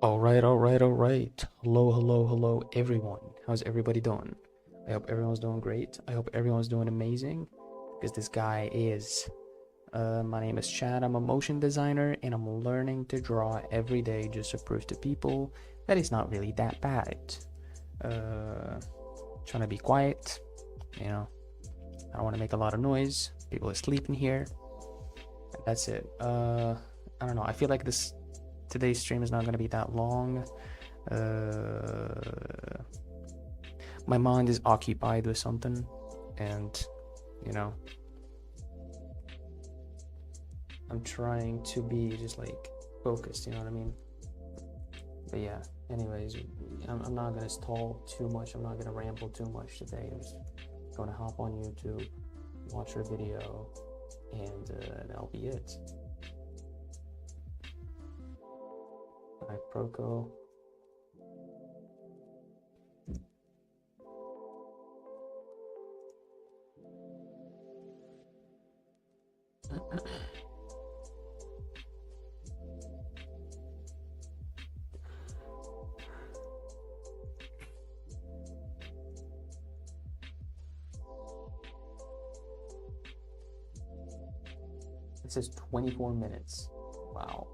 All right. Hello, everyone. How's everybody doing? I hope everyone's doing great. I hope everyone's doing amazing, because this guy is. My name is Chad. I'm a motion designer, and I'm learning to draw every day just to prove to people that it's not really that bad. Trying to be quiet, you know. I don't want to make a lot of noise. People are sleeping here. That's it. I don't know. I feel like today's stream is not going to be that long. My mind is occupied with something, and you know, I'm trying to be just like focused, you know what I mean? But yeah, anyways, I'm not gonna stall too much. I'm not gonna ramble too much today. I'm just gonna hop on YouTube, watch your video, and that'll be it. Hi, Proko. It says 24 minutes. Wow.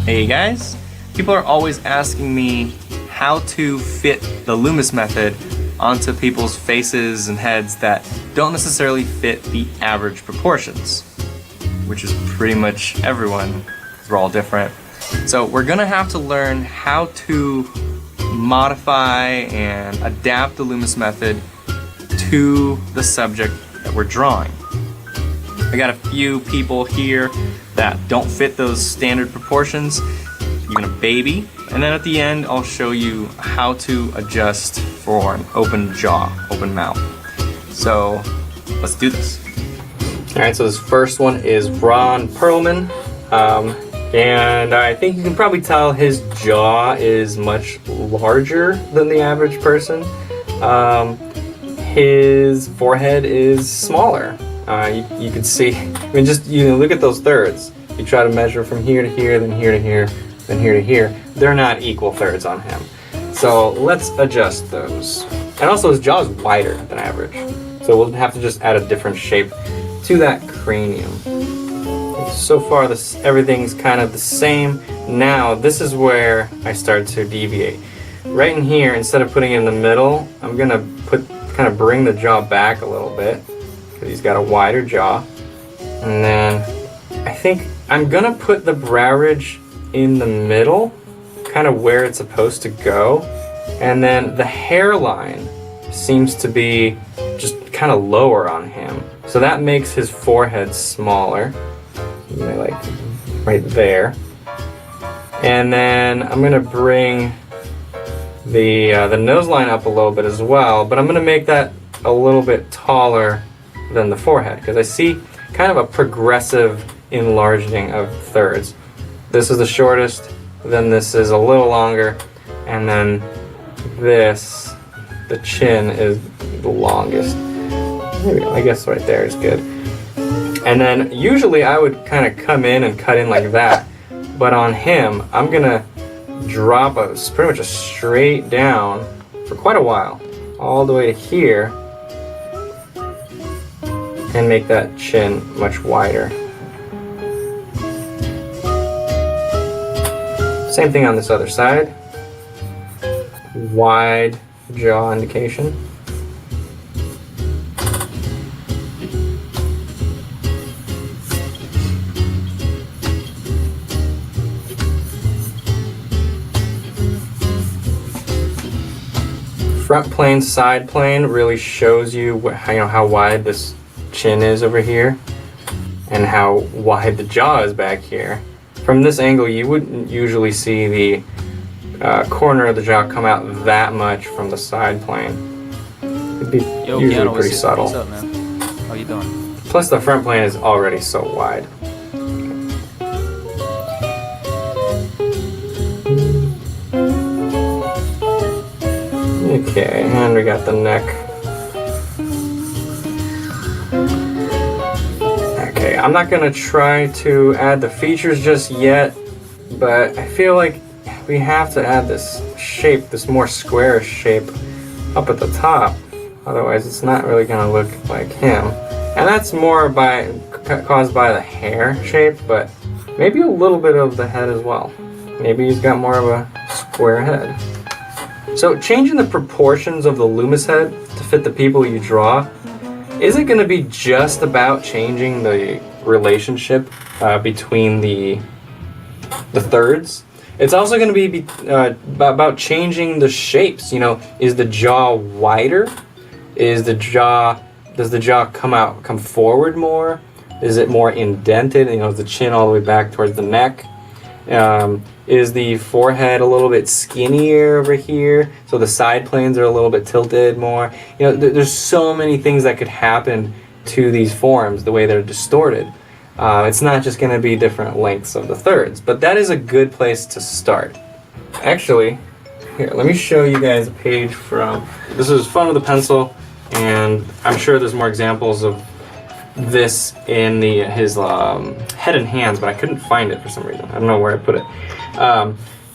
Hey guys, people are always asking me how to fit the Loomis method onto people's faces and heads that don't necessarily fit the average proportions, which is pretty much everyone, because we're all different. So we're gonna have to learn how to modify and adapt the Loomis method to the subject that we're drawing. I got a few people here that don't fit those standard proportions, even a baby. And then at the end, I'll show you how to adjust for an open jaw, open mouth. So let's do this. All right, so this first one is Ron Perlman. And I think you can probably tell his jaw is much larger than the average person. His forehead is smaller. You can see, I mean, just, look at those thirds. You try to measure from here to here, then here to here, then here to here. They're not equal thirds on him. So let's adjust those. And also his jaw is wider than average. So we'll have to just add a different shape to that cranium. So far, everything's kind of the same. Now, this is where I start to deviate. Right in here, instead of putting it in the middle, I'm gonna kind of bring the jaw back a little bit, because he's got a wider jaw. And then I think I'm gonna put the brow ridge in the middle, kind of where it's supposed to go. And then the hairline seems to be just kind of lower on him. So that makes his forehead smaller, like right there. And then I'm gonna bring the nose line up a little bit as well, but I'm gonna make that a little bit taller than the forehead, because I see kind of a progressive enlarging of thirds. This is the shortest, then this is a little longer, and then this, the chin, is the longest. There we go. I guess right there is good. And then usually I would kind of come in and cut in like that, but on him I'm gonna drop pretty much a straight down for quite a while, all the way to here, and make that chin much wider. Same thing on this other side. Wide jaw indication. Front plane, side plane really shows you how wide this chin is over here and how wide the jaw is back here. from this angle, you wouldn't usually see the corner of the jaw come out that much from the side plane. It'd be usually pretty subtle. What's up, man? How you doing? Plus the front plane is already so wide. Okay, and we got the neck. Okay, I'm not gonna try to add the features just yet, but I feel like we have to add this shape, this more squarish shape up at the top. Otherwise, it's not really gonna look like him. And that's more caused by the hair shape, but maybe a little bit of the head as well. Maybe he's got more of a square head. So changing the proportions of the Loomis head to fit the people you draw isn't going to be just about changing the relationship between the thirds. It's also going to be about changing the shapes. You know, is the jaw wider? Does the jaw come forward more? Is it more indented? You know, is the chin all the way back towards the neck? Is the forehead a little bit skinnier over here? So the side planes are a little bit tilted more. You know, there's so many things that could happen to these forms the way they're distorted. It's not just going to be different lengths of the thirds, but that is a good place to start. Actually, here, let me show you guys a page from, this is Fun with a Pencil, and I'm sure there's more examples of this in his head and hands, but I couldn't find it for some reason. I don't know where I put it.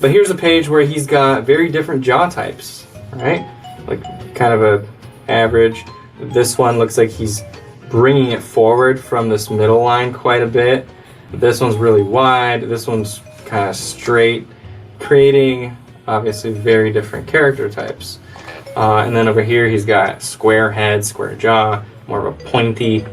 But here's a page where he's got very different jaw types, right? Like kind of a average. This one looks like he's bringing it forward from this middle line quite a bit. This one's really wide. This one's kind of straight, creating obviously very different character types. And then over here he's got square head, square jaw, more of a pointy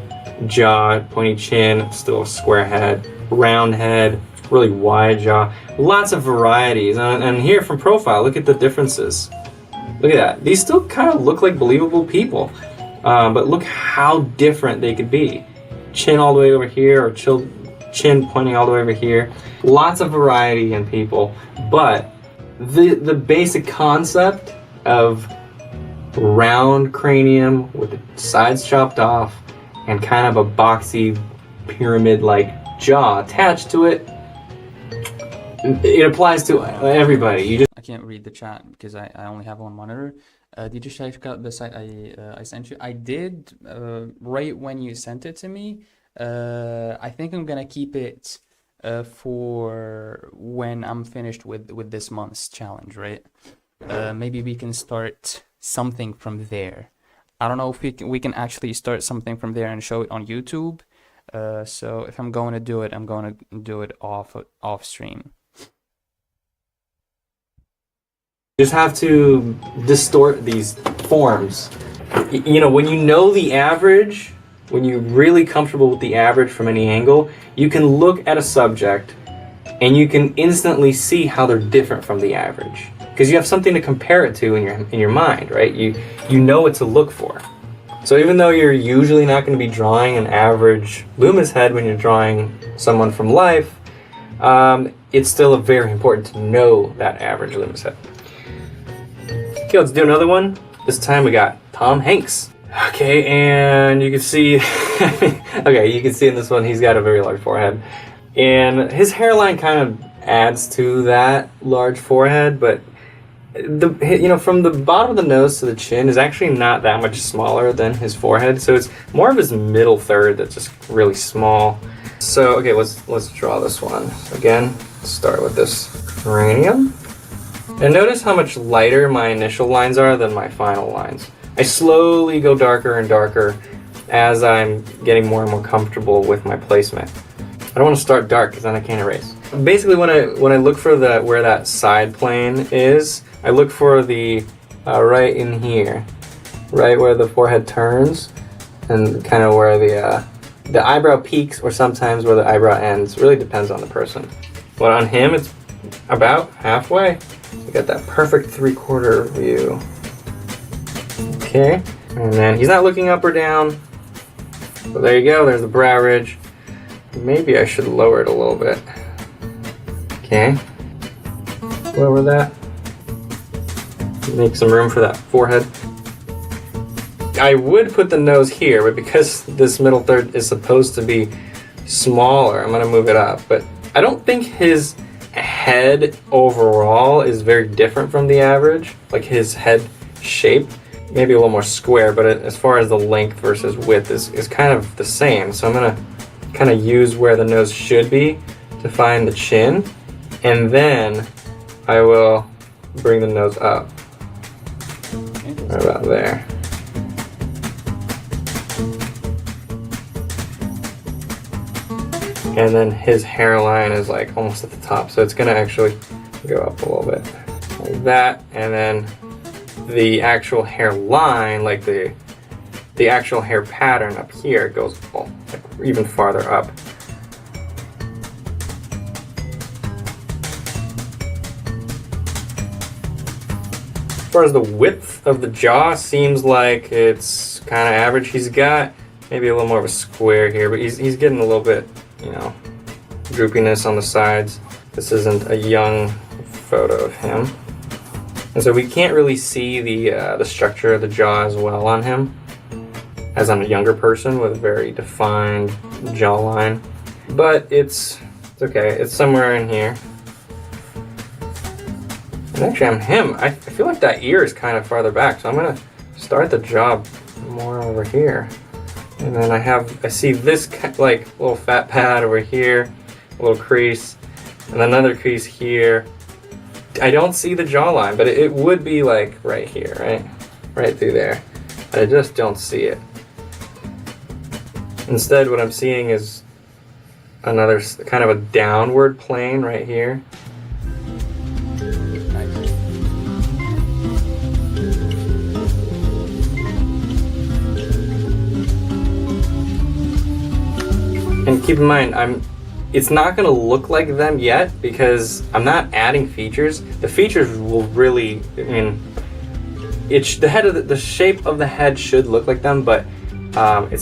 jaw, pointy chin, still a square head, round head, really wide jaw. Lots of varieties. And here from profile, look at the differences. Look at that. These still kind of look like believable people. But look how different they could be. Chin all the way over here, or chin pointing all the way over here. Lots of variety in people. But the basic concept of round cranium with the sides chopped off and kind of a boxy pyramid-like jaw attached to it, it applies to everybody. I can't read the chat because I only have one monitor. Did you check out the site I sent you? I did right when you sent it to me. I think I'm gonna keep it for when I'm finished with this month's challenge, right? Maybe we can start something from there. I don't know if we can actually start something from there and show it on YouTube. So if I'm going to do it, I'm going to do it off stream. You just have to distort these forms. You know, when you know the average, when you're really comfortable with the average from any angle, you can look at a subject and you can instantly see how they're different from the average. Because you have something to compare it to in your mind, right? You know what to look for. So even though you're usually not going to be drawing an average Loomis head when you're drawing someone from life, it's still very important to know that average Loomis head. Okay, let's do another one. This time we got Tom Hanks. Okay, and you can see, okay, you can see in this one he's got a very large forehead. And his hairline kind of adds to that large forehead, but from the bottom of the nose to the chin is actually not that much smaller than his forehead, so it's more of his middle third that's just really small. So okay, let's draw this one. Again, start with this cranium. And notice how much lighter my initial lines are than my final lines. I slowly go darker and darker as I'm getting more and more comfortable with my placement. I don't want to start dark because then I can't erase. Basically, when I look for where that side plane is, I look for the right in here, right where the forehead turns, and kind of where the eyebrow peaks, or sometimes where the eyebrow ends. Really depends on the person. But on him, it's about halfway. You got that perfect 3/4 view. Okay, and then he's not looking up or down. So there you go. There's the brow ridge. Maybe I should lower it a little bit. Okay. Lower that. Make some room for that forehead. I would put the nose here, but because this middle third is supposed to be smaller, I'm gonna move it up. But I don't think his head overall is very different from the average. Like his head shape, maybe a little more square, but as far as the length versus width is kind of the same. So I'm gonna kind of use where the nose should be to find the chin, and then I will bring the nose up. Right about there. And then his hairline is like almost at the top, so it's gonna actually go up a little bit like that, and then the actual hairline, like the actual hair pattern up here goes like even farther up. As far as the width of the jaw, seems like it's kind of average. He's got maybe a little more of a square here, but he's getting a little bit, you know, droopiness on the sides. This isn't a young photo of him, and so we can't really see the structure of the jaw as well on him as on a younger person with a very defined jawline. But it's okay. It's somewhere in here. And actually, on him, I feel like that ear is kind of farther back, so I'm gonna start the jaw more over here. And then I see this like little fat pad over here, a little crease, and another crease here. I don't see the jawline, but it would be like right here, right through there. I just don't see it. Instead, what I'm seeing is another kind of a downward plane right here. And keep in mind, it's not gonna look like them yet because I'm not adding features. The features will really, I mean, the shape of the head should look like them, but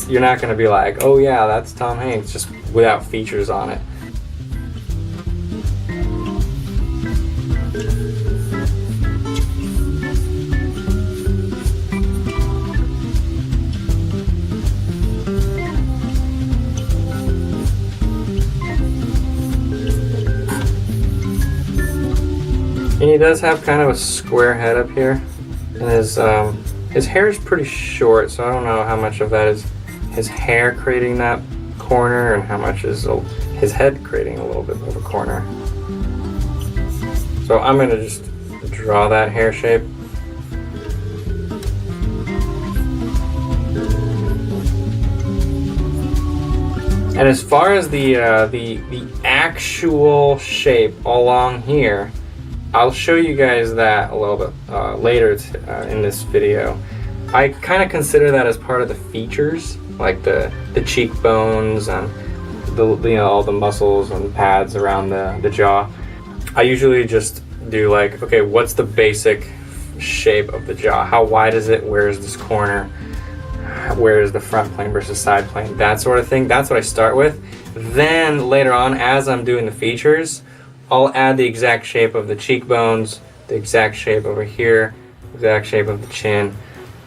you're not gonna be like, oh yeah, that's Tom Hanks, just without features on it. And he does have kind of a square head up here, and his hair is pretty short, so I don't know how much of that is his hair creating that corner and how much is his head creating a little bit of a corner. So I'm gonna just draw that hair shape. And as far as the actual shape along here, I'll show you guys that a little bit later in this video. I kind of consider that as part of the features, like the cheekbones and all the muscles and pads around the jaw. I usually just do like, okay, what's the basic shape of the jaw? How wide is it? Where is this corner? Where is the front plane versus side plane? That sort of thing. That's what I start with. Then later on, as I'm doing the features, I'll add the exact shape of the cheekbones, the exact shape over here, exact shape of the chin.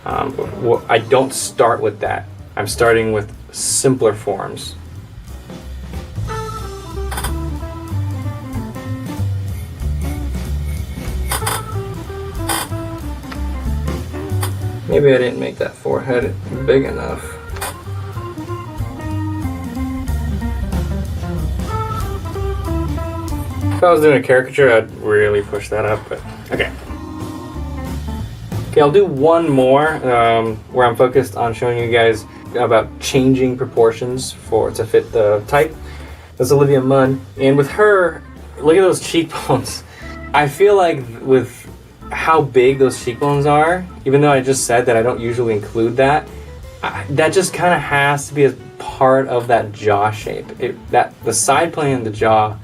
I don't start with that. I'm starting with simpler forms. Maybe I didn't make that forehead big enough. If I was doing a caricature, I'd really push that up, but okay. Okay, I'll do one more where I'm focused on showing you guys about changing proportions to fit the type. That's Olivia Munn, and with her, look at those cheekbones. I feel like with how big those cheekbones are, even though I just said that I don't usually include that, that just kind of has to be a part of that jaw shape. The side plane of the jaw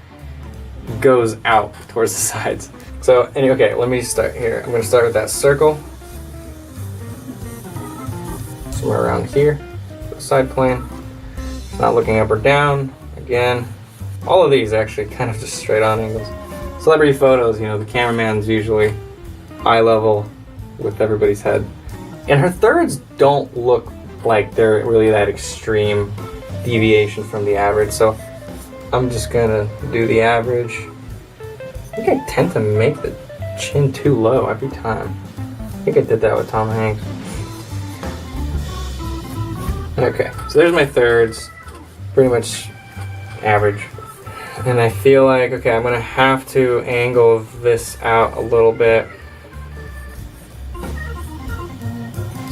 goes out towards the sides. So anyway, okay, let me start here. I'm going to start with that circle. Somewhere around here. The side plane. Not looking up or down. Again, all of these actually kind of just straight on angles. celebrity photos, you know, the cameraman's usually eye level with everybody's head. And her thirds don't look like they're really that extreme deviation from the average, so I'm just gonna do the average. I think I tend to make the chin too low every time. I think I did that with Tom Hanks. Okay, so there's my thirds, pretty much average. And I feel like, okay, I'm gonna have to angle this out a little bit.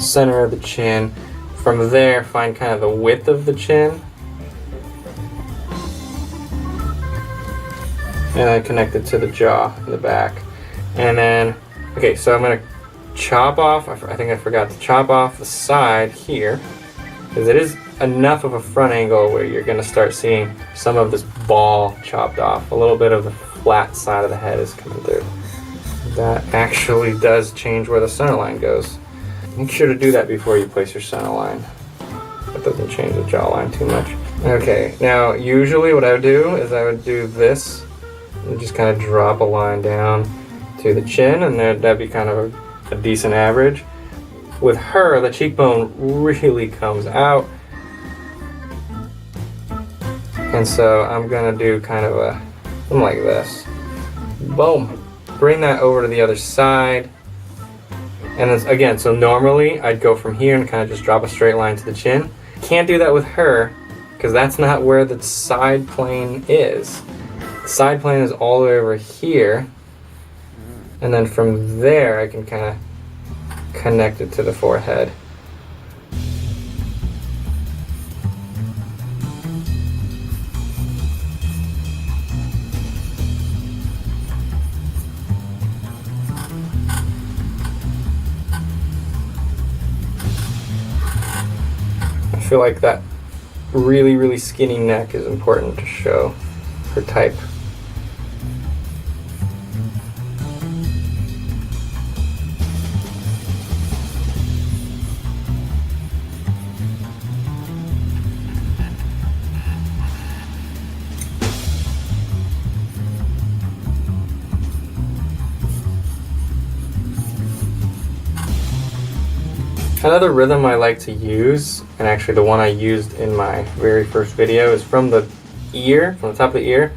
Center of the chin. From there, find kind of the width of the chin. And then connect it to the jaw in the back. And then, okay, so I'm gonna chop off, I think I forgot to chop off the side here, because it is enough of a front angle where you're gonna start seeing some of this ball chopped off. A little bit of the flat side of the head is coming through. That actually does change where the center line goes. Make sure to do that before you place your center line. That doesn't change the jawline too much. Okay, now usually what I would do is I would do this and just kind of drop a line down to the chin, and that'd be kind of a decent average. With her, the cheekbone really comes out. And so I'm gonna do kind of a, something like this. Boom. Bring that over to the other side. And then, again, so normally I'd go from here and kind of just drop a straight line to the chin. Can't do that with her, because that's not where the side plane is. The side plane is all the way over here. And then from there, I can kind of connect it to the forehead. I feel like that really, really skinny neck is important to show her type. Another rhythm I like to use, and actually the one I used in my very first video, is from the ear, from the top of the ear,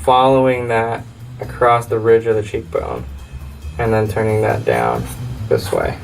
following that across the ridge of the cheekbone, and then turning that down this way.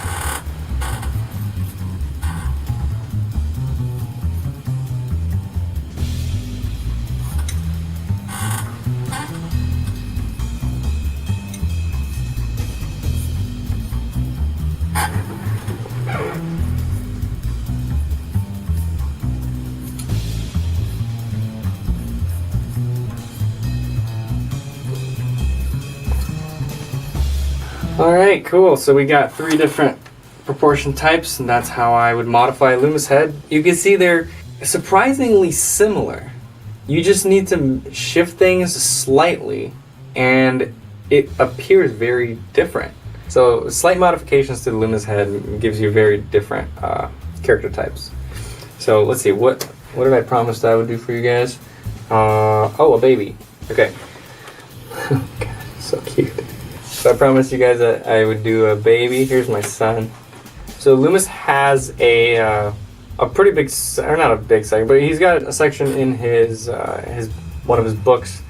Alright, cool. So we got 3 different proportion types, and that's how I would modify Luma's head. You can see they're surprisingly similar. You just need to shift things slightly, and it appears very different. So slight modifications to Luma's head gives you very different character types. So let's see, what did I promise I would do for you guys? Oh, a baby. Okay. God, so cute. So I promised you guys that I would do a baby. Here's my son. So Loomis has a pretty big, or not a big section, but he's got a section in his one of his books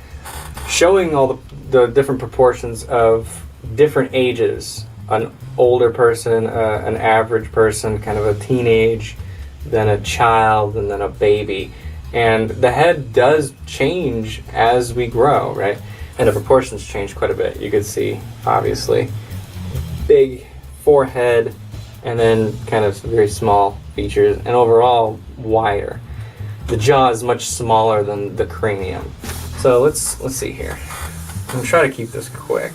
showing all the different proportions of different ages. An older person, an average person, kind of a teenage, then a child, and then a baby. And the head does change as we grow, right? And the proportions change quite a bit. You can see, obviously, big forehead, and then kind of very small features, and overall wider. The jaw is much smaller than the cranium. So let's see here. I'm gonna try to keep this quick.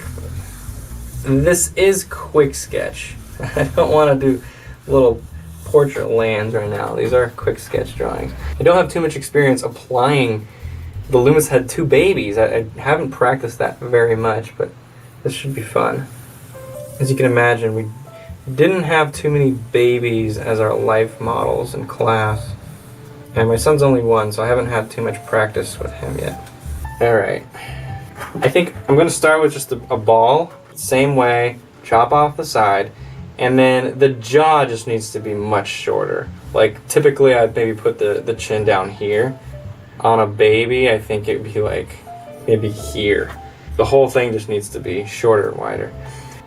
This is quick sketch. I don't want to do little portrait lands right now. These are quick sketch drawings. I don't have too much experience applying the Loomis head to babies. I haven't practiced that very much, but this should be fun. As you can imagine, we didn't have too many babies as our life models in class. And my son's only 1, so I haven't had too much practice with him yet. Alright. I think I'm going to start with just a ball, same way, chop off the side, and then the jaw just needs to be much shorter. Like typically I'd maybe put the chin down here. On a baby, I think it'd be like maybe here. The whole thing just needs to be shorter and wider.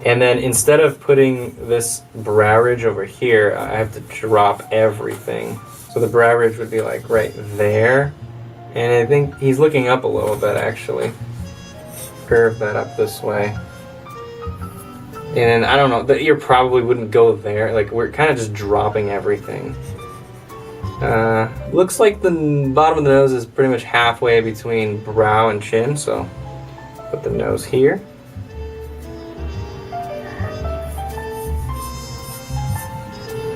And then instead of putting this brow ridge over here, I have to drop everything. So the brow ridge would be like right there. And I think he's looking up a little bit actually. Curve that up this way. And I don't know, the ear probably wouldn't go there. Like we're kind of just dropping everything. Looks like the bottom of the nose is pretty much halfway between brow and chin, so put the nose here.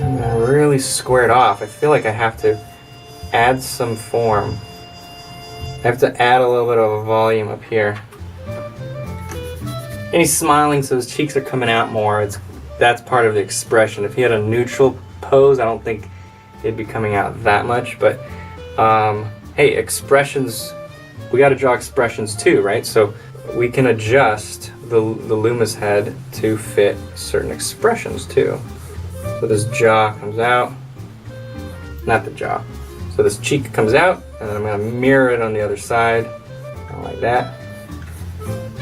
And then really square it off. I feel like I have to add some form. I have to add a little bit of a volume up here. And he's smiling, so his cheeks are coming out more. That's part of the expression. If he had a neutral pose, I don't think it'd be coming out that much. But hey, expressions, we got to draw expressions too, right? So we can adjust the Loomis head to fit certain expressions too. So this jaw comes out, not the jaw. So this cheek comes out, and then I'm going to mirror it on the other side, kind of like that.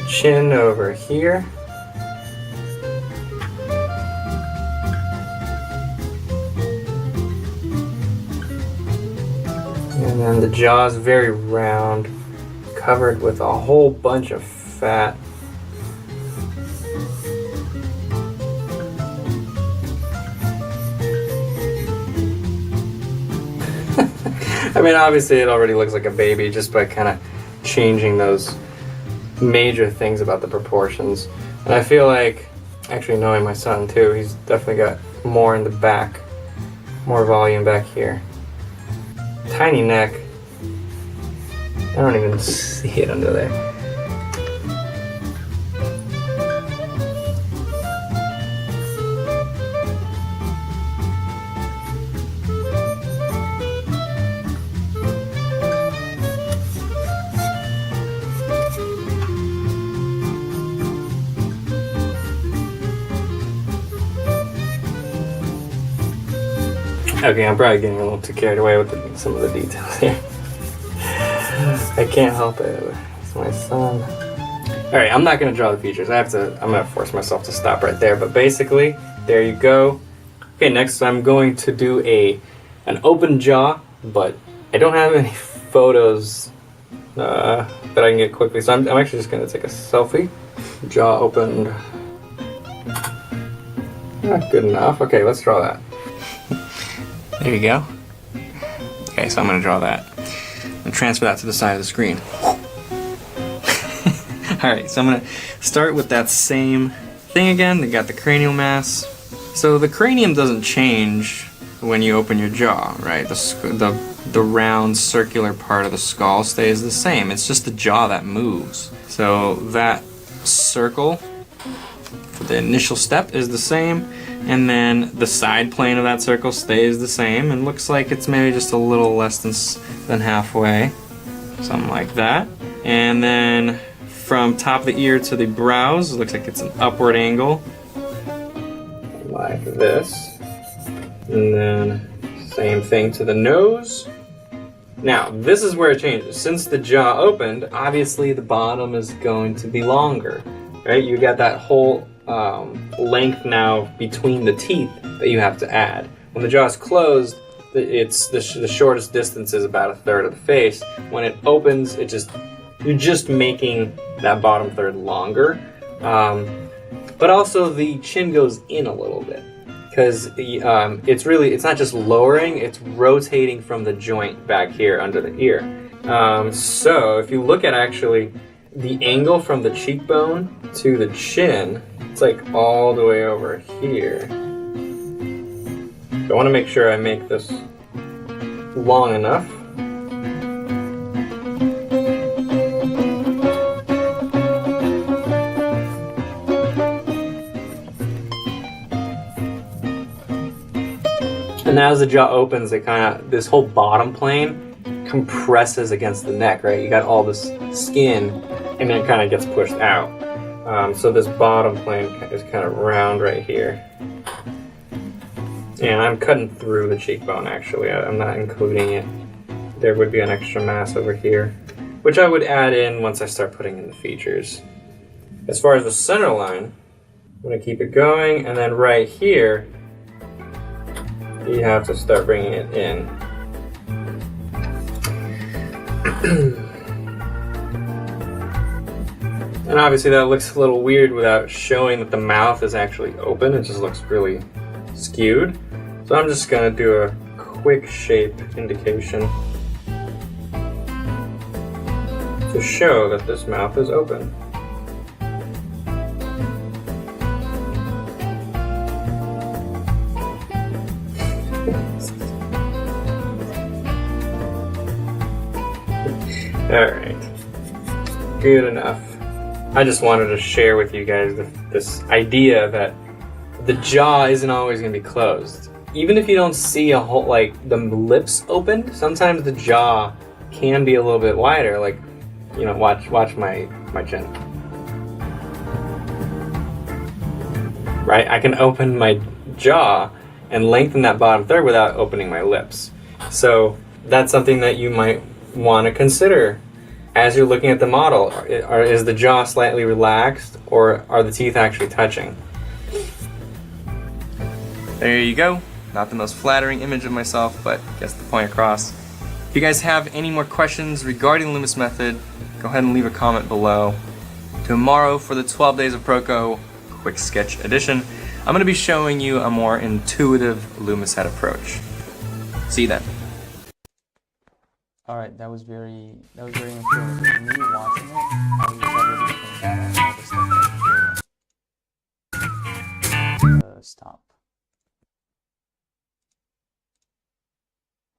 Chin over here. And then the jaw is very round, covered with a whole bunch of fat. I mean, obviously it already looks like a baby just by kind of changing those major things about the proportions. And I feel like, actually knowing my son too, he's definitely got more in the back, more volume back here. Tiny neck. I don't even see it under there. Okay, I'm probably getting a little too carried away with some of the details here. I can't help it. It's my son. Alright, I'm not going to draw the features. I'm going to force myself to stop right there. But basically, there you go. Okay, next I'm going to do an open jaw, but I don't have any photos that I can get quickly. So I'm actually just going to take a selfie. Jaw opened. Not good enough. Okay, let's draw that. There you go. Okay, so I'm going to draw that. And transfer that to the side of the screen. Alright, so I'm going to start with that same thing again. They got the cranial mass. So the cranium doesn't change when you open your jaw, right? The round circular part of the skull stays the same. It's just the jaw that moves. So that circle for the initial step is the same. And then the side plane of that circle stays the same and looks like it's maybe just a little less than halfway. Something like that. And then from top of the ear to the brows, it looks like it's an upward angle. Like this. And then same thing to the nose. Now, this is where it changes. Since the jaw opened, obviously the bottom is going to be longer, right? You got that whole length now between the teeth that you have to add. When the jaw is closed, it's the shortest distance is about a third of the face. When it opens, you're just making that bottom third longer. But also the chin goes in a little bit because it's not just lowering, it's rotating from the joint back here under the ear. So if you look at actually the angle from the cheekbone to the chin, it's like all the way over here. So I want to make sure I make this long enough. And as the jaw opens, this whole bottom plane compresses against the neck, right? You got all this skin, and then it kind of gets pushed out. So this bottom plane is kind of round right here. And I'm cutting through the cheekbone, actually. I'm not including it. There would be an extra mass over here, which I would add in once I start putting in the features. As far as the center line, I'm gonna keep it going, and then right here, you have to start bringing it in. And obviously that looks a little weird without showing that the mouth is actually open. It just looks really skewed. So I'm just gonna do a quick shape indication to show that this mouth is open. Alright, good enough. I just wanted to share with you guys this idea that the jaw isn't always going to be closed. Even if you don't see a whole, like, the lips opened, sometimes the jaw can be a little bit wider. Like, you know, watch my chin. Right? I can open my jaw and lengthen that bottom third without opening my lips. So that's something that you might want to consider as you're looking at the model. Is the jaw slightly relaxed, or are the teeth actually touching? There you go. Not the most flattering image of myself, but gets the point across. If you guys have any more questions regarding the Loomis method, go ahead and leave a comment below. Tomorrow for the 12 Days of Proko Quick Sketch Edition, I'm going to be showing you a more intuitive Loomis head approach. See you then. All right, that was very informative. For me watching it, I was already thinking about all the stuff I did. Stop.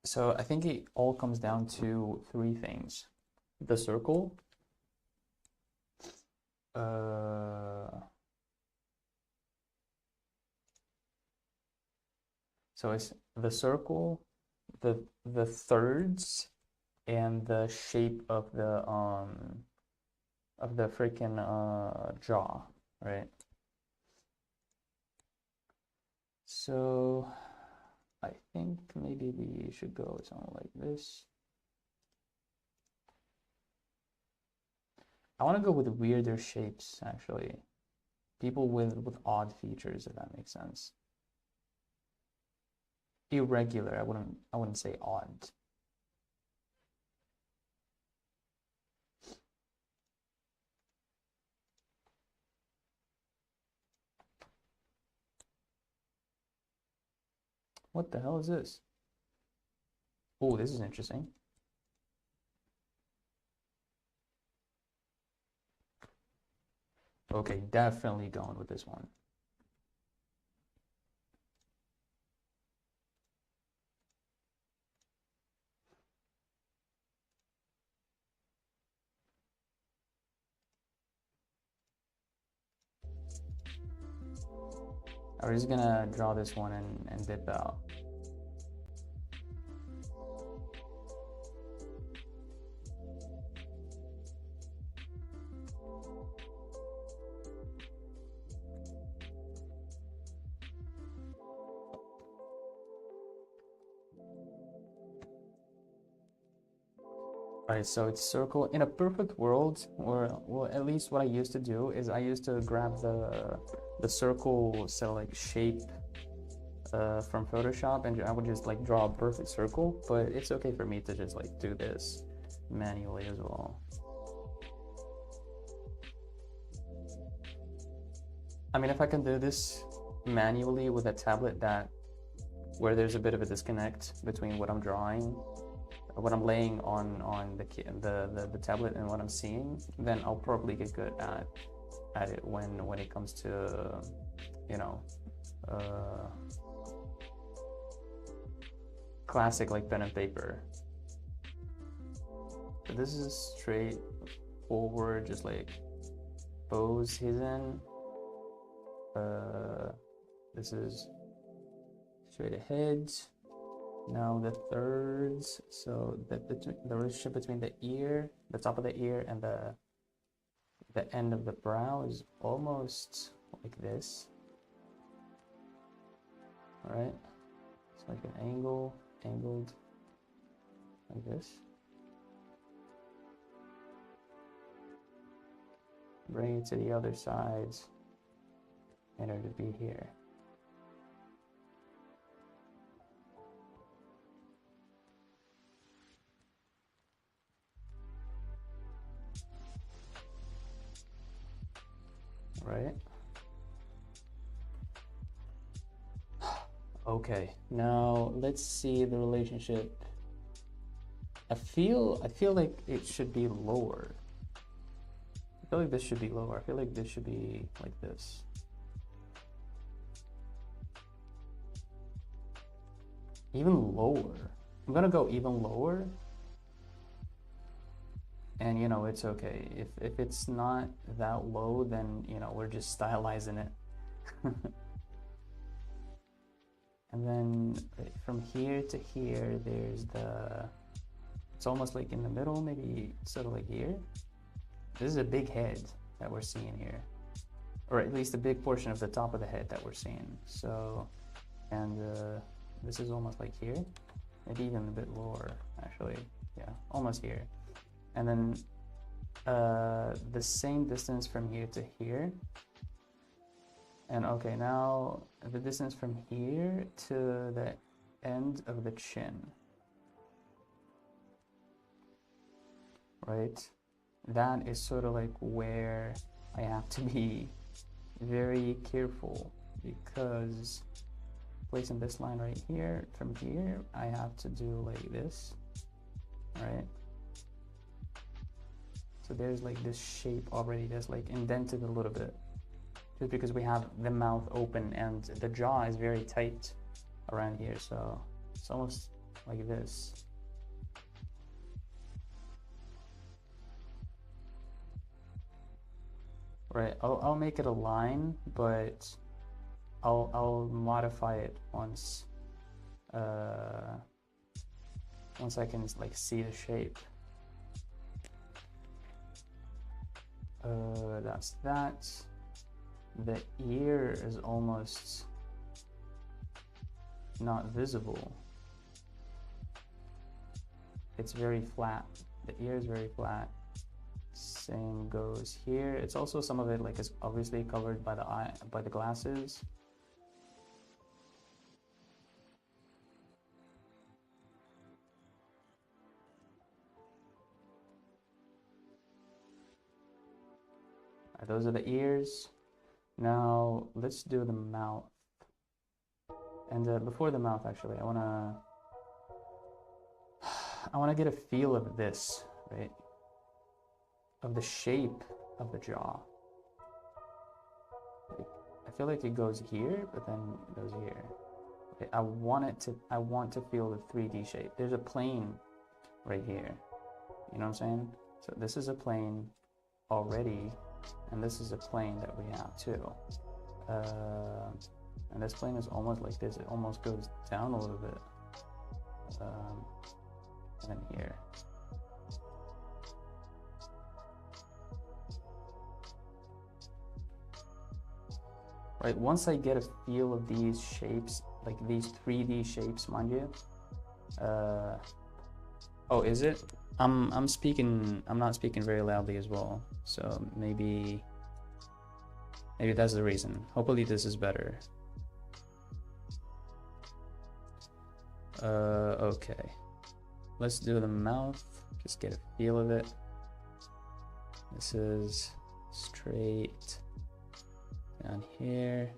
So I think it all comes down to three things: the circle, so it's the circle, the thirds, and the shape of the freaking jaw, right? So I think maybe we should go with something like this. I want to go with weirder shapes, actually. People with odd features, if that makes sense. Irregular, I wouldn't say odd. What the hell is this? Oh, this is interesting. Okay, definitely going with this one. I'm just gonna draw this one and dip out. Alright, so it's circle. In a perfect world, or well, at least what I used to do is I used to grab the circle like shape from Photoshop, and I would just like draw a perfect circle. But it's okay for me to just like do this manually as well. I mean, if I can do this manually with a tablet where there's a bit of a disconnect between what I'm drawing, what I'm laying on the tablet and what I'm seeing, then I'll probably get good at it when it comes to, you know, classic like pen and paper. But this is straight forward, just like pose he's in. This is straight ahead. Now the thirds, so the relationship between the ear, the top of the ear, and the end of the brow is almost like this. All right, it's like an angled like this. Bring it to the other sides, and it would be here. Right. Okay, now let's see the relationship. I feel like it should be lower. I feel like this should be lower. I feel like this should be like this. Even lower. I'm gonna go even lower. And you know, it's okay. If it's not that low, then you know, we're just stylizing it. And then from here to here, there's it's almost like in the middle, maybe sort of like here. This is a big head that we're seeing here, or at least a big portion of the top of the head that we're seeing. So, and this is almost like here, maybe even a bit lower, actually. Yeah, almost here. And then the same distance from here to here. And okay, now the distance from here to the end of the chin. Right? That is sort of like where I have to be very careful, because placing this line right here, from here, I have to do like this, right? So there's like this shape already that's like indented a little bit, just because we have the mouth open and the jaw is very tight around here. So it's almost like this. Right, I'll make it a line, but I'll modify it once once I can like see the shape. That's that. The ear is almost not visible. It's very flat. The ear is very flat. Same goes here. It's also, some of it like is obviously covered by the glasses. Those are the ears. Now let's do the mouth. And before the mouth, actually, I wanna get a feel of this, right? Of the shape of the jaw. I feel like it goes here, but then it goes here. Okay, I want to feel the 3D shape. There's a plane right here. You know what I'm saying? So this is a plane already, and this is a plane that we have too. And this plane is almost like this. It almost goes down a little bit. And then here. Right, once I get a feel of these shapes, like these 3D shapes, mind you. Oh, is it? I'm not speaking very loudly as well. So maybe that's the reason. Hopefully this is better. Okay. Let's do the mouth. Just get a feel of it. This is straight down here.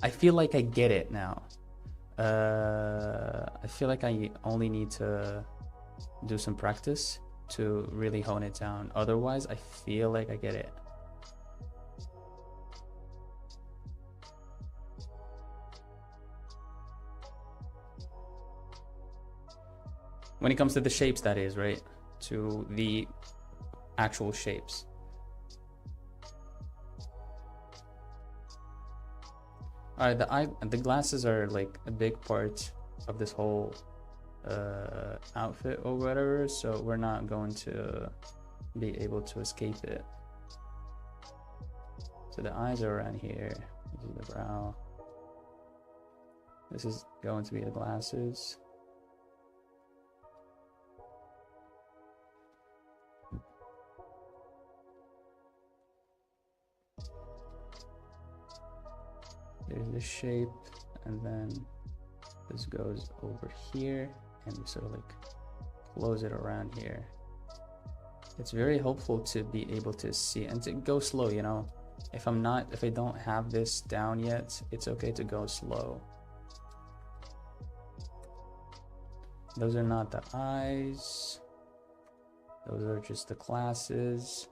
I feel like I get it now. I feel like I only need to do some practice to really hone it down. Otherwise, I feel like I get it. When it comes to the shapes, that is, right? To the actual shapes. Alright, the glasses are like a big part of this whole outfit or whatever, so we're not going to be able to escape it. So the eyes are around here. This is the brow. This is going to be the glasses. There's this shape, and then this goes over here, and we sort of like close it around here. It's very helpful to be able to see and to go slow, you know. If I don't have this down yet, it's okay to go slow. Those are not the eyes. Those are just the glasses.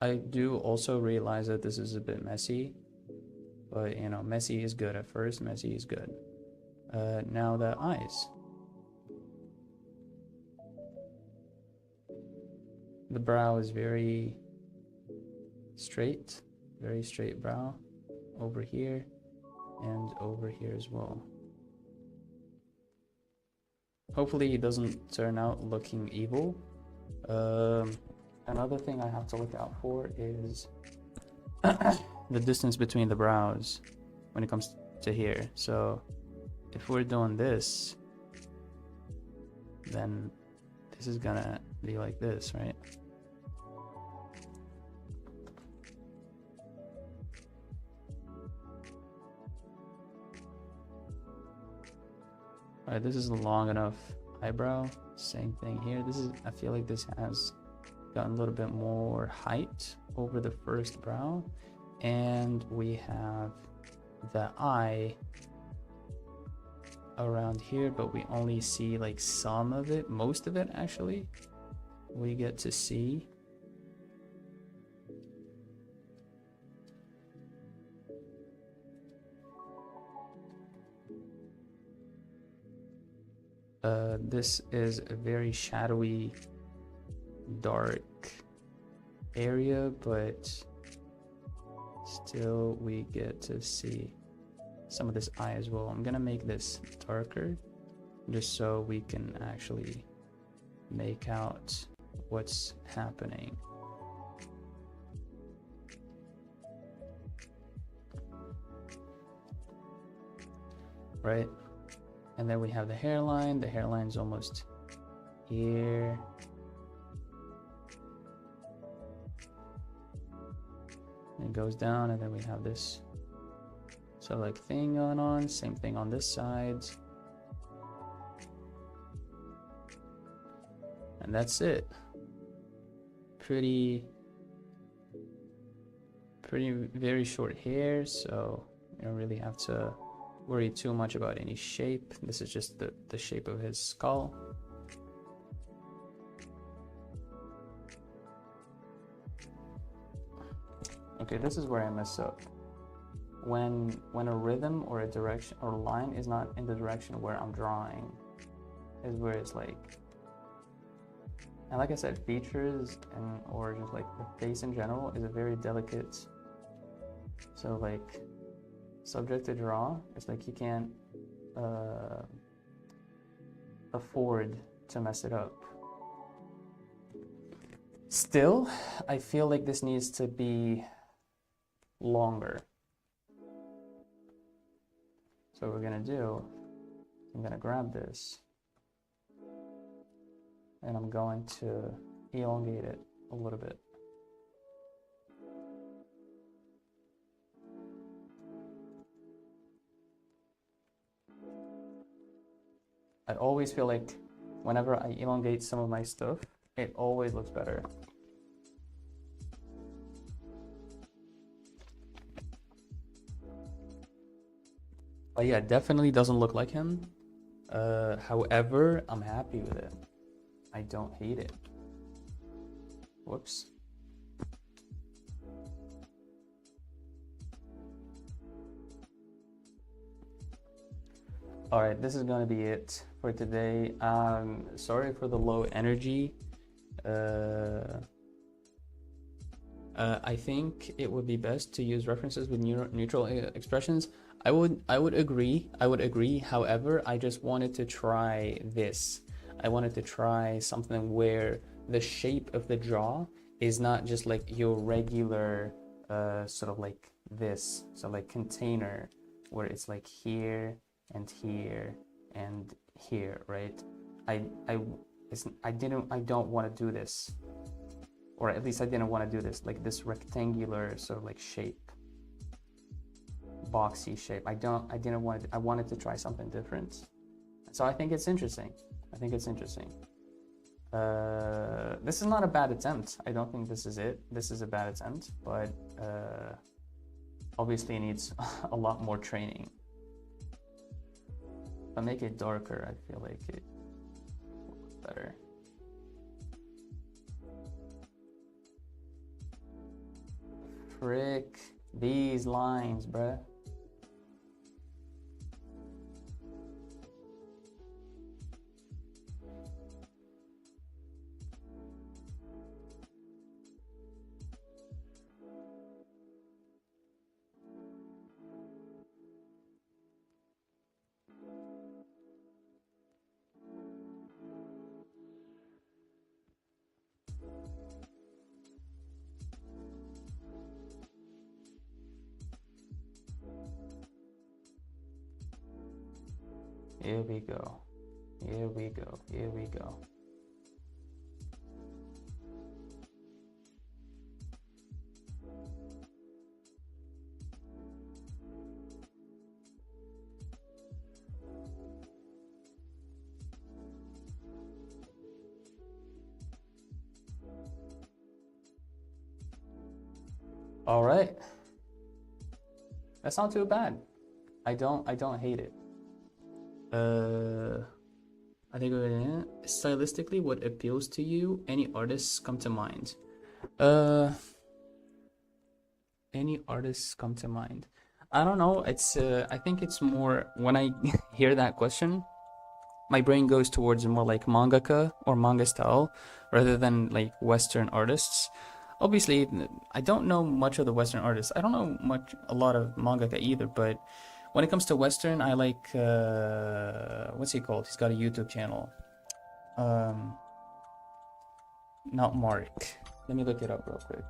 I do also realize that this is a bit messy, but you know, messy is good at first, messy is good. Now the eyes. The brow is very straight brow over here and over here as well. Hopefully it doesn't turn out looking evil. Another thing I have to look out for is the distance between the brows when it comes to here. So if we're doing this, then this is gonna be like this, right? All right, this is a long enough eyebrow. Same thing here. I feel like this has gotten a little bit more height over the first brow, and we have the eye around here, but we only see like some of it, most of it actually we get to see. This is a very shadowy, dark area, but still we get to see some of this eye as well. I'm gonna make this darker just so we can actually make out what's happening. Right? And then we have the hairline. The hairline's almost here. It goes down, and then we have this sort of like thing going on. Same thing on this side. And that's it. Pretty very short hair, so you don't really have to worry too much about any shape. This is just the shape of his skull. Okay, this is where I mess up. When a rhythm or a direction or line is not in the direction where I'm drawing, is where it's like, and like I said, features and or just like the face in general is a very delicate, so like subject to draw. It's like you can't afford to mess it up. Still, I feel like this needs to be longer. So what we're gonna do, I'm gonna grab this and I'm going to elongate it a little bit. I always feel like whenever I elongate some of my stuff, it always looks better. But yeah, definitely doesn't look like him. However, I'm happy with it. I don't hate it. Whoops. All right, this is gonna be it for today. Sorry for the low energy. I think it would be best to use references with neutral expressions. I would agree. I would agree. However, I just wanted to try this. I wanted to try something where the shape of the jaw is not just like your regular sort of like this, so like container where it's like here and here and here, right? I don't want to do this, or at least I didn't want to do this, like this rectangular sort of like shape, boxy shape. I didn't want to, I wanted to try something different. So I think it's interesting. I think it's interesting. This is not a bad attempt. I don't think this is it. This is a bad attempt, but obviously it needs a lot more training. If I make it darker, I feel like it will look better. Frick these lines, bruh. Here we go. Here we go. Here we go. All right. That's not too bad. I don't hate it. I think stylistically, what appeals to you? Any artists come to mind? Any artists come to mind? I don't know. It's I think it's more when I hear that question, my brain goes towards more like mangaka or manga style rather than like Western artists. Obviously, I don't know much of the Western artists. I don't know a lot of mangaka either, but when it comes to Western, I like, what's he called? He's got a YouTube channel. Not Mark. Let me look it up real quick.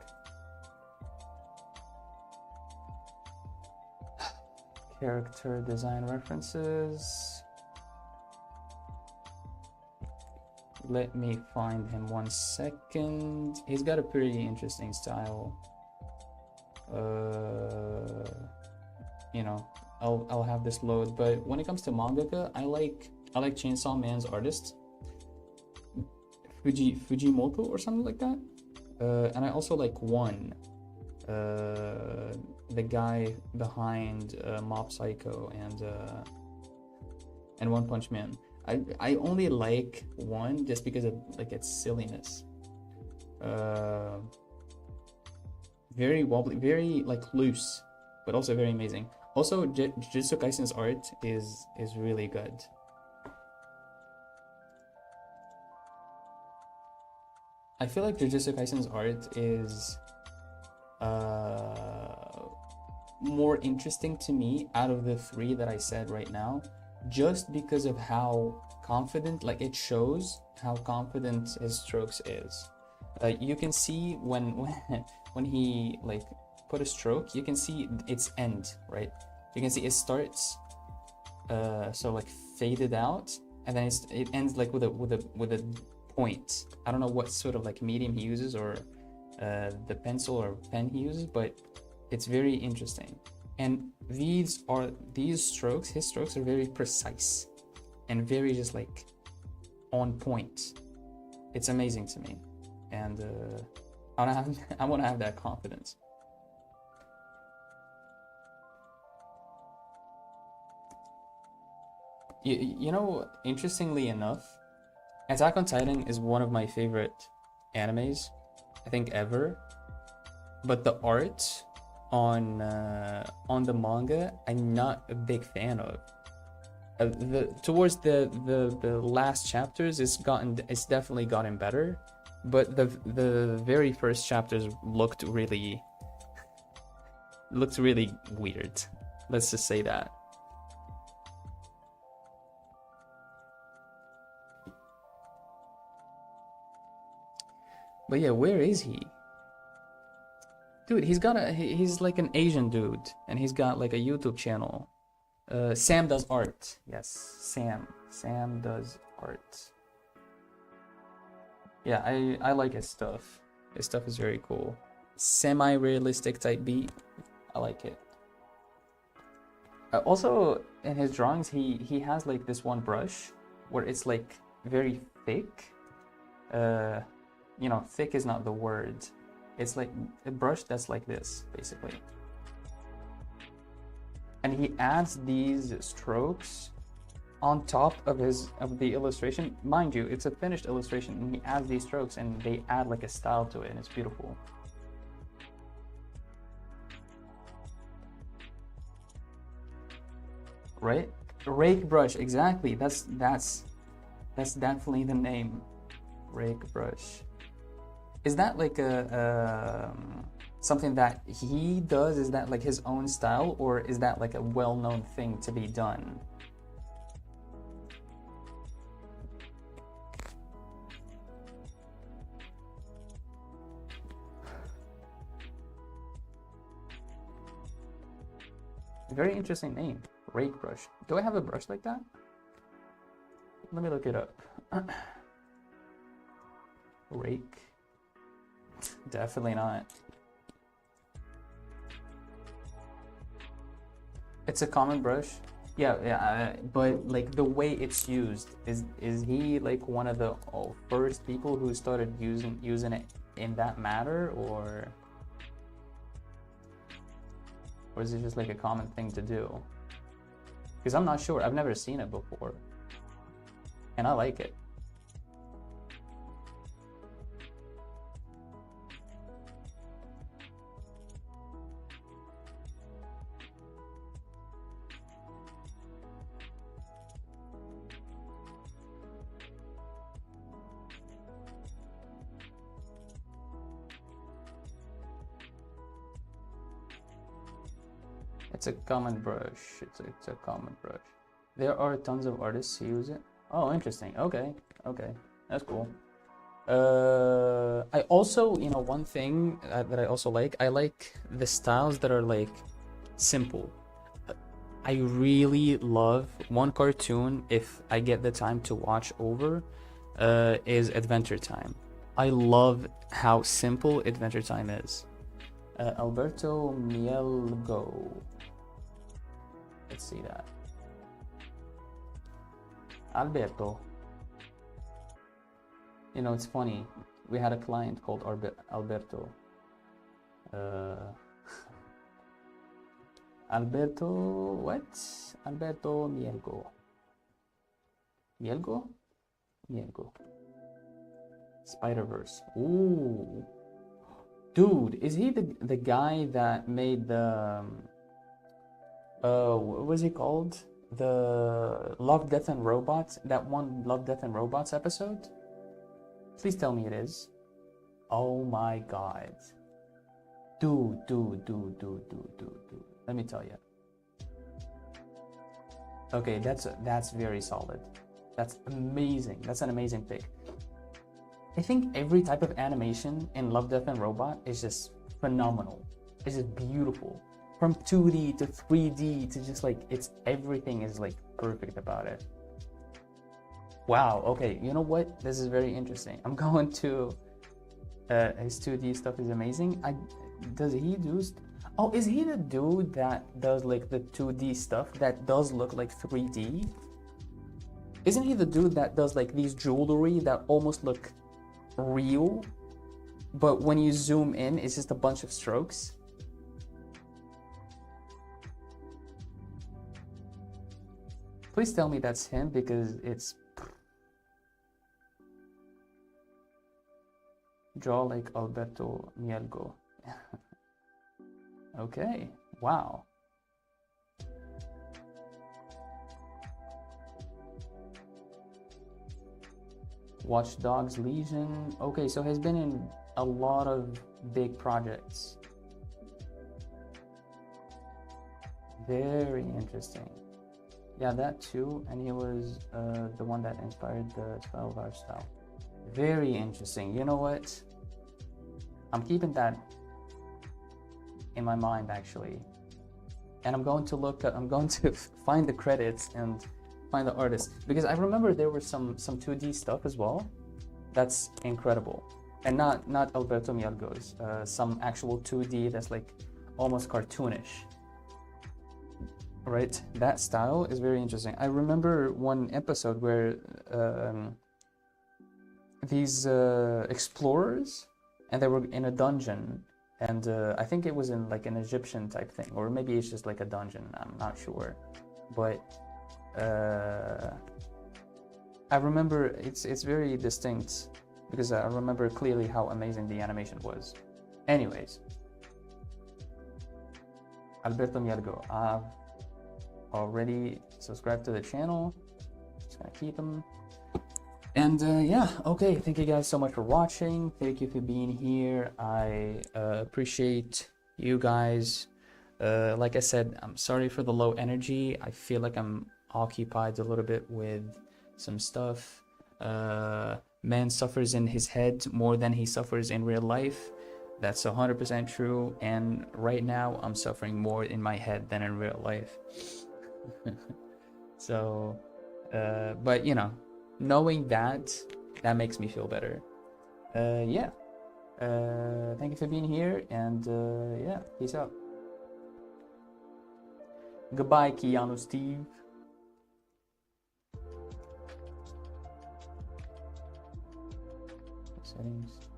Character design references. Let me find him 1 second. He's got a pretty interesting style. You know, I'll have this load, but when it comes to mangaka, I like Chainsaw Man's artist, Fujimoto or something like that. And I also like the guy behind Mob Psycho and One Punch Man. I only like one just because of like its silliness. Very wobbly, very like loose, but also very amazing. Also, Jujutsu Kaisen's art is really good. I feel like Jujutsu Kaisen's art is more interesting to me out of the 3 that I said right now, just because of how confident, like it shows how confident his strokes is. You can see when he like put a stroke, you can see its end, right? You can see it starts so like faded out, and then it ends like with a point. I don't know what sort of like medium he uses, or the pencil or pen he uses, but it's very interesting. And these strokes, his strokes are very precise and very just like on point. It's amazing to me, and I want to have that confidence. You know, interestingly enough, Attack on Titan is one of my favorite animes, I think, ever. But the art on the manga, I'm not a big fan of. The towards the last chapters, it's definitely gotten better, but the very first chapters looked really weird. Let's just say that. But yeah, where is he? Dude, he's like an Asian dude, and he's got like a YouTube channel. Sam does art. Yes, Sam does art. Yeah, I like his stuff. His stuff is very cool. Semi-realistic type beat. I like it. Also, in his drawings, he has like this one brush where it's like very thick. Thick is not the word. It's like a brush that's like this, basically. And he adds these strokes on top of the illustration. Mind you, it's a finished illustration, and he adds these strokes, and they add like a style to it, and it's beautiful. Right? Rake brush, exactly. That's definitely the name. Rake brush. Is that like something that he does? Is that like his own style, or is that like a well-known thing to be done? Very interesting name, rake brush. Do I have a brush like that? Let me look it up. Rake. Definitely not. It's a common brush. Yeah, but like the way it's used, is he like one of the first people who started using it in that matter, or is it just like a common thing to do? Because I'm not sure. I've never seen it before, and I like it. It's a common brush. It's a common brush. There are tons of artists who use it. Oh, interesting. Okay, that's cool. I also, one thing that I also like, I like the styles that are like simple. I really love one cartoon, if I get the time to watch over, is Adventure Time. I love how simple Adventure Time is. Alberto Mielgo. Let's see that. Alberto. It's funny. We had a client called Alberto. Alberto, what? Alberto Mielgo. Mielgo. Spider-Verse. Ooh. Dude, is he the guy that made the what was he called? The Love, Death and Robots, that one Love, Death and Robots episode? Please tell me it is. Oh my god. Dude. Let me tell you. Okay, that's very solid. That's amazing. That's an amazing pick. I think every type of animation in Love, Death and Robot is just phenomenal. It's just beautiful. From 2D to 3D to just like, everything is like perfect about it. Wow, okay, you know what? This is very interesting. I'm going to, his 2D stuff is amazing. Does he do, oh, is he the dude that does like the 2D stuff that does look like 3D? Isn't he the dude that does like these jewelry that almost look real, but when you zoom in, it's just a bunch of strokes? Please tell me that's him, because it's draw like Alberto Mielgo. Okay, wow. Watch Dogs Legion. Okay, so he's been in a lot of big projects. Very interesting. Yeah, that too. And he was the one that inspired the style of our style. Very interesting. You know what? I'm keeping that in my mind actually. And I'm going to find the credits and find the artist, because I remember there were some 2D stuff as well. That's incredible. And not Alberto Mielgo's, some actual 2D that's like almost cartoonish. Right? That style is very interesting. I remember one episode where these explorers, and they were in a dungeon, and I think it was in like an Egyptian type thing, or maybe it's just like a dungeon, I'm not sure. But I remember it's very distinct, because I remember clearly how amazing the animation was. Anyways, Alberto Mielgo, I've already subscribed to the channel, just gonna keep them. And yeah, okay, thank you guys so much for watching. Thank you for being here. I appreciate you guys. Like I said, I'm sorry for the low energy. I feel like I'm occupied a little bit with some stuff. Man suffers in his head more than he suffers in real life. That's 100% true. And right now I'm suffering more in my head than in real life. So, but you know, knowing that makes me feel better. Yeah. Thank you for being here, and yeah, peace out. Goodbye, Keanu Steve. Settings.